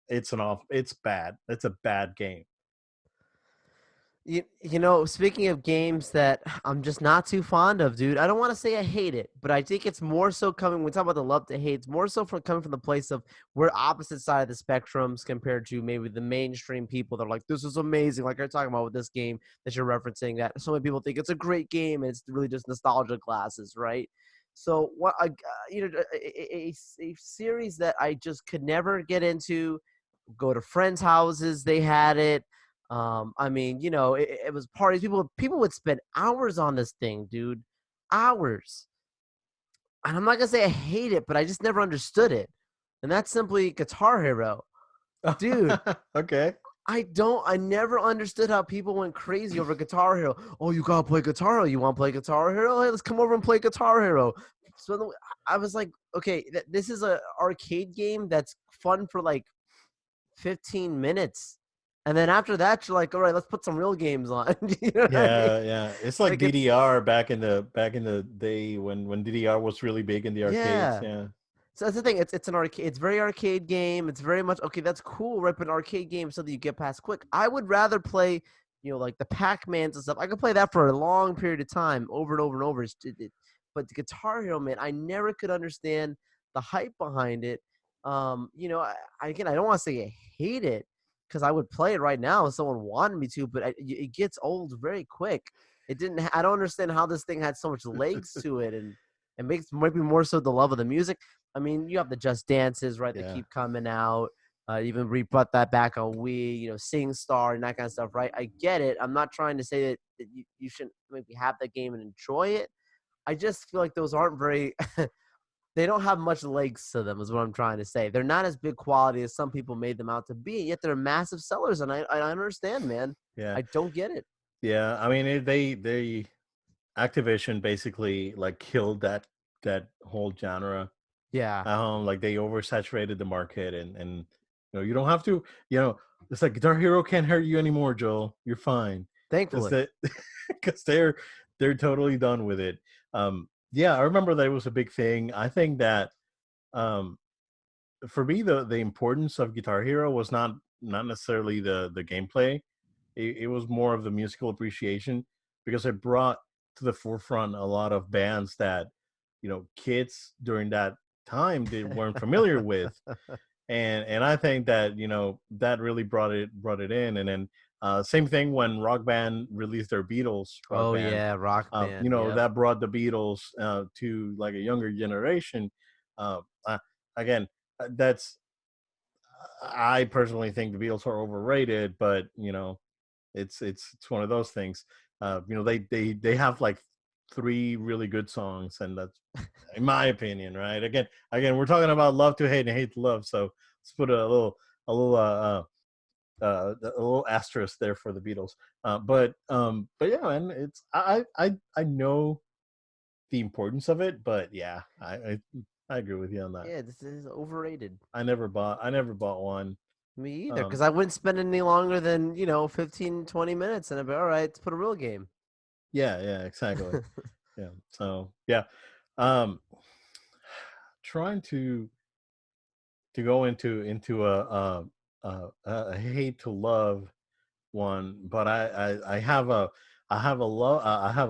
It's bad. It's a bad game. Speaking of games that I'm just not too fond of, dude, I don't want to say I hate it, but I think it's more so coming, when we talk about the love to hate, it's more so from coming from the place of we're opposite side of the spectrums compared to maybe the mainstream people that are like, this is amazing. Like you're talking about with this game that you're referencing, that so many people think it's a great game and it's really just nostalgia glasses, right? So a series that I just could never get into, go to friends' houses, they had it. I mean, it was parties. People would spend hours on this thing, dude, hours. And I'm not gonna say I hate it, but I just never understood it. And that's simply Guitar Hero, dude. Okay. I never understood how people went crazy over Guitar Hero. Oh, you gotta play Guitar Hero. You want to play Guitar Hero? Hey, let's come over and play Guitar Hero. So I was like, okay, this is a arcade game that's fun for like 15 minutes. And then after that, you're like, all right, let's put some real games on. You know what I mean? Yeah, yeah. It's like Like it's DDR back in the day when DDR was really big in the arcades. yeah. Yeah. So that's the thing. It's an arcade. It's very arcade game. It's very much okay. That's cool, right? But an arcade game is something you get past quick. I would rather play, like the Pac-Mans and stuff. I could play that for a long period of time, over and over and over. But the Guitar Hero, man, I never could understand the hype behind it. Again, I don't want to say I hate it because I would play it right now if someone wanted me to, but it gets old very quick. It didn't. I don't understand how this thing had so much legs to it, and it makes maybe more so the love of the music. I mean, you have the Just Dances, right? That Yeah. keep coming out. Even rebut that back on Wii, Sing Star and that kind of stuff, right? I get it. I'm not trying to say that you shouldn't maybe have that game and enjoy it. I just feel like those aren't very, they don't have much legs to them, is what I'm trying to say. They're not as big quality as some people made them out to be, yet they're massive sellers. And I understand, man. Yeah. I don't get it. Yeah. I mean, they Activision basically like killed that whole genre. Yeah. Like they oversaturated the market, and you don't have to, it's like Guitar Hero can't hurt you anymore, Joel. You're fine. Because Thankfully. they because they're totally done with it. Yeah, I remember that it was a big thing. I think that um for me the importance of Guitar Hero was not necessarily the gameplay. It was more of the musical appreciation, because it brought to the forefront a lot of bands that kids during that time they weren't familiar with. And I think that that really brought it in. And then same thing when Rock Band released their Beatles Rock Oh, Band. yeah. Rock Band. Yep. That brought the Beatles to like a younger generation. uh, uh, Again, that's I personally think the Beatles are overrated, but it's one of those things. They have like three really good songs, and that's in my opinion, right? Again, we're talking about love to hate and hate to love, so let's put a little a little asterisk there for the Beatles. But yeah, man, it's I know the importance of it, but yeah, I agree with you on that. Yeah, this is overrated. I never bought one. Me either, because Um, I wouldn't spend any longer than, 15, 20 minutes, and I'd be all right, let's put a real game. yeah, exactly. Yeah. So yeah, um, trying to go into a hate to love one, but I have a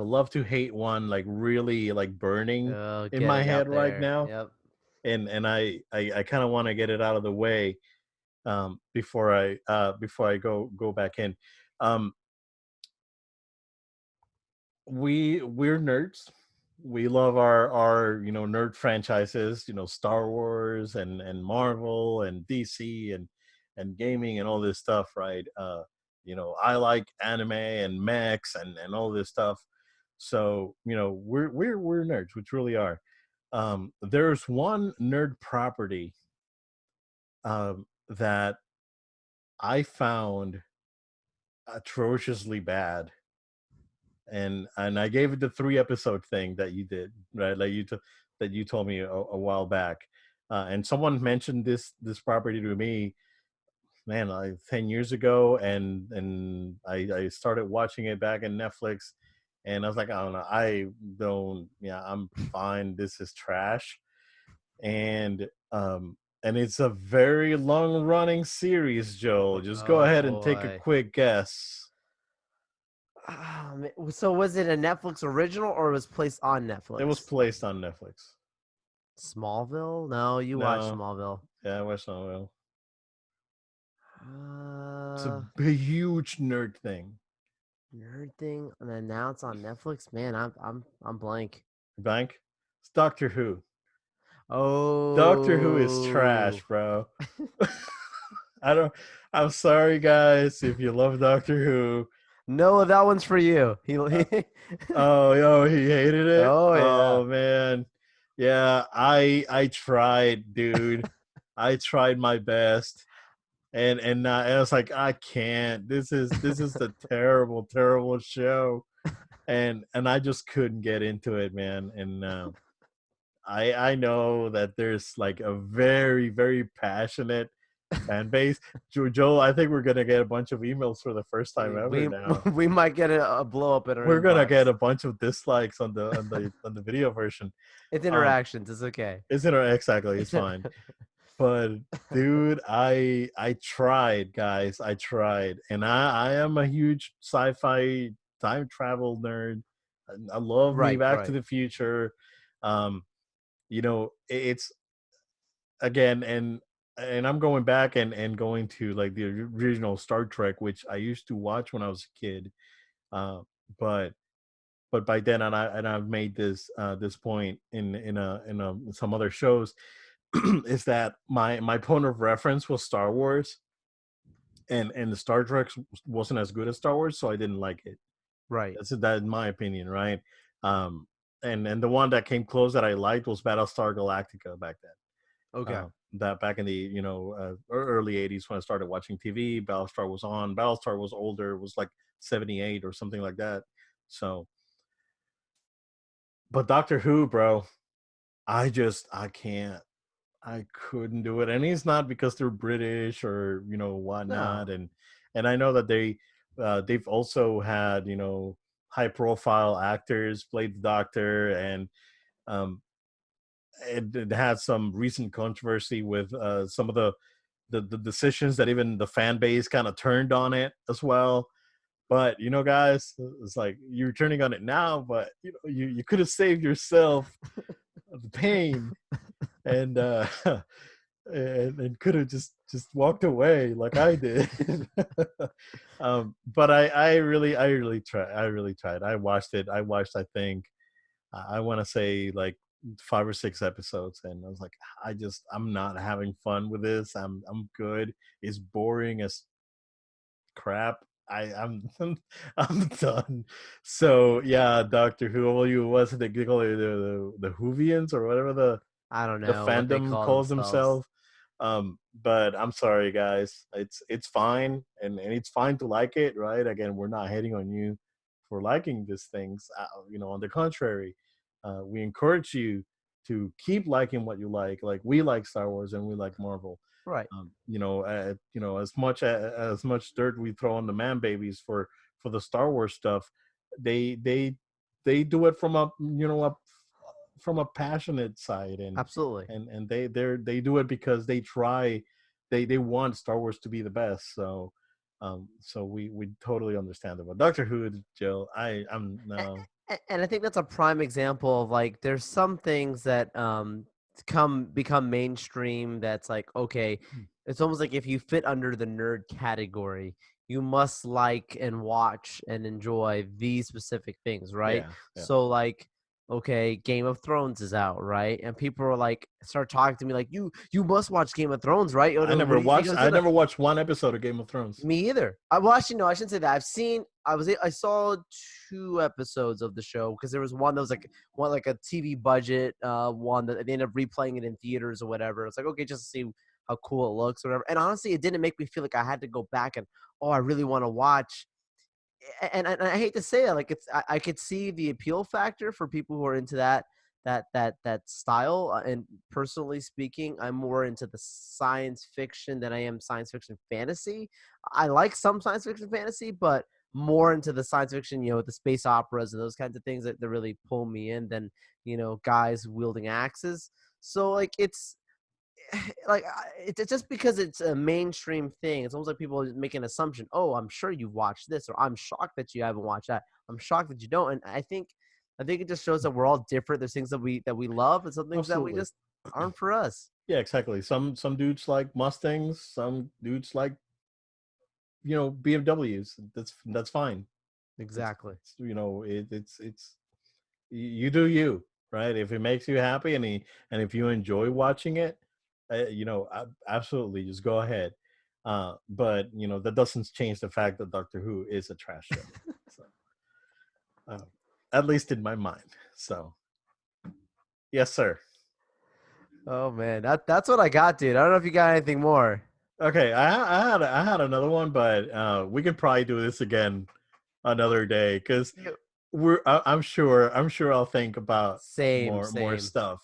love to hate one, like really like burning Oh, in get my it head out right there. now. Yep. And I kind of want to get it out of the way before I go back in. Um, we're nerds. We love our nerd franchises, Star Wars and Marvel and DC and gaming and all this stuff, right? I like anime and mechs and all this stuff. So we're nerds. We truly are. There's one nerd property that I found atrociously bad, and I gave it the 3 episode thing that you did, right? Like that you told me a while back, and someone mentioned this property to me, man, like 10 years ago, and I started watching it back in Netflix, and I was like, I don't know, yeah, I'm fine. This is trash, and it's a very long running series. Joel, just go Oh ahead and take a boy. quick guess. So was it a Netflix original or was placed on It was Netflix? placed on Netflix. Smallville? No, you watched No, Smallville. yeah, West Nile. It's Uh, a huge nerd thing. Nerd thing, and then now it's on Netflix. Man, I'm blank. Bank. It's Doctor Who. Doctor Who is Oh. trash, bro. I don't. I'm sorry, guys, if you love Doctor Who. No, that one's for you. Uh, oh, yo, he hated it. Oh yeah. Oh man, yeah. I tried, dude. I tried my best, and I was like, I can't. This is the terrible show, and I just couldn't get into it, man. And I know that there's like a very passionate fan base. Joe, I think we're gonna get a bunch of emails for the first time ever We now. we might get a blow up in our We're gonna get inbox. a bunch of dislikes on the video version. It's Um, interactions. It's okay. isn't it exactly? It's fine. But dude, I tried, guys. I tried, and I am a huge sci-fi time travel nerd. I love me Right, Back to right, the Future. Um, it's again, and I'm going back and going to like the original Star Trek, which I used to watch when I was a kid. Uh, but by then, I've made this point in some other shows, is that my point of reference was Star Wars, and the Star Trek wasn't as good as Star Wars, so I didn't like it. right. That's in my opinion, right? Um, and the one that came close that I liked was Battlestar Galactica back then. Okay. That back in the early '80s when I started watching TV, Battlestar was on. Battlestar was older, it was like '78 or something like that. So, but Doctor Who, bro, I can't. I couldn't do it, and it's not because they're British or whatnot, No. and I know that they've also had high profile actors played the Doctor, and um, it had some recent controversy with some of the decisions that even the fan base kind of turned on it as well. But guys, it's like you're turning on it now, but you could have saved yourself the pain and and could have just walked away like I did. But I really tried. I watched it. I watched, I think, I want to say like 5 or 6 episodes, and I was like, I'm not having fun with this. I'm good. It's boring as crap. I'm I'm done. So yeah, Doctor Who. Well, you was it they call it the Whovians or whatever I don't the know what they fandom call calls themselves. themselves. But I'm sorry, guys. It's fine, and it's fine to like it, right? Again, we're not hating on you for liking these things. On the contrary, we encourage you to keep liking what you like. Like we like Star Wars and we like Marvel. Right. As much dirt we throw on the man babies for the Star Wars stuff, they they they do it from a passionate side, and Absolutely. they do it because they want Star Wars to be the best. So we totally understand it. But Doctor Who, Jill, I'm no. And I think that's a prime example of like there's some things that come become mainstream that's like okay, it's almost like if you fit under the nerd category, you must like and watch and enjoy these specific things, right? Yeah, yeah. So like okay, Game of Thrones is out, right? And people are like start talking to me like you must watch Game of Thrones, right? I What never do you think watched. of I it? never watched one episode of Game of Thrones. Me either. Well, actually, no, I shouldn't say that. I saw 2 episodes of the show because there was one that was like one like a TV budget one that they ended up replaying it in theaters or whatever. It's like okay, just to see how cool it looks or whatever. And honestly, it didn't make me feel like I had to go back and oh, I really want to watch. And I hate to say it, like I could see the appeal factor for people who are into that style. And personally speaking, I'm more into the science fiction than I am science fiction fantasy. I like some science fiction fantasy, but more into the science fiction, the space operas and those kinds of things that really pull me in than guys wielding axes. So like like it's just because it's a mainstream thing. It's almost like people make an assumption. Oh, I'm sure you watched this, or I'm shocked that you haven't watched that. I'm shocked that you don't. And I think it just shows that we're all different. There's things that we love, and some things that we Absolutely. just aren't for us. Yeah, exactly. Some dudes like Mustangs. Some dudes like BMWs. That's fine. Exactly. It's you do you, right? If it makes you happy, and if you enjoy watching it, absolutely just go ahead. But that doesn't change the fact that Doctor Who is a trash show. So uh, at least in my mind. So yes, sir. Oh man, that's what I got, dude. I don't know if you got anything more. Okay, I had another one, but we can probably do this again another day because I'm sure I'll think about Same, more same. stuff.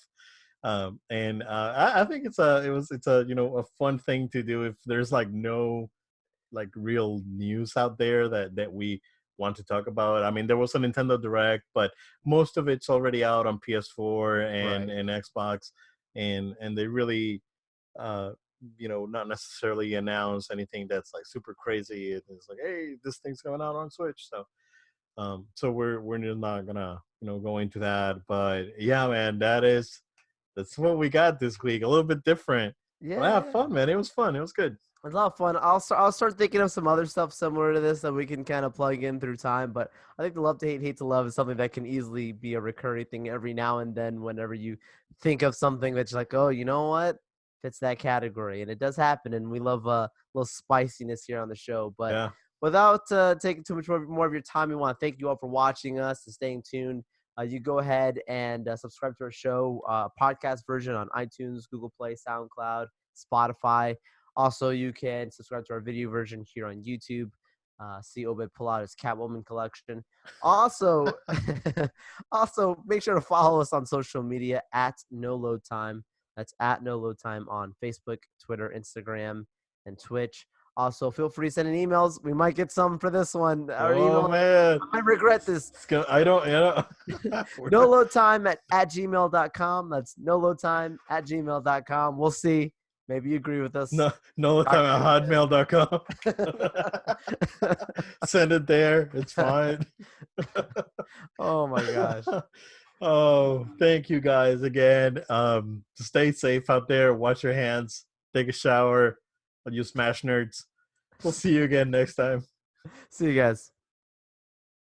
And I think it's a a fun thing to do if there's like no like real news out there that we want to talk about. I mean, there was a Nintendo Direct, but most of it's already out on PS4 Right. and Xbox, and they really uh not necessarily announce anything that's like super crazy. It's like, hey, this thing's coming out on Switch. So so we're just not gonna go into that. But yeah, man, that's what we got this week. A little bit different, but I Yeah, had yeah. fun, man. It was fun. It was good. It's a lot of fun. I'll start thinking of some other stuff similar to this that we can kind of plug in through time. But I think the love to hate, hate to love is something that can easily be a recurring thing every now and then. Whenever you think of something that's like, oh, you know what, fits that category, and it does happen. And we love a little spiciness here on the show. But Yeah. without taking too much more of your time, we want to thank you all for watching us and staying tuned. You go ahead and subscribe to our show, podcast version on iTunes, Google Play, SoundCloud, Spotify. Also, you can subscribe to our video version here on YouTube. See Obed pull out his Catwoman collection. Also, also make sure to follow us on social media at No Load Time. That's at No Load Time on Facebook, Twitter, Instagram, and Twitch. Also, feel free to send in emails. We might get some for this one. Our Oh email, man, I might regret this. I don't, No load time at gmail.com. That's no load time at gmail.com. We'll see. Maybe you agree with us. no time at hotmail.com. Send it there. It's fine. Oh my gosh. Oh, thank you guys again. Stay safe out there. Wash your hands. Take a shower. You smash nerds. We'll see you again next time. See you guys.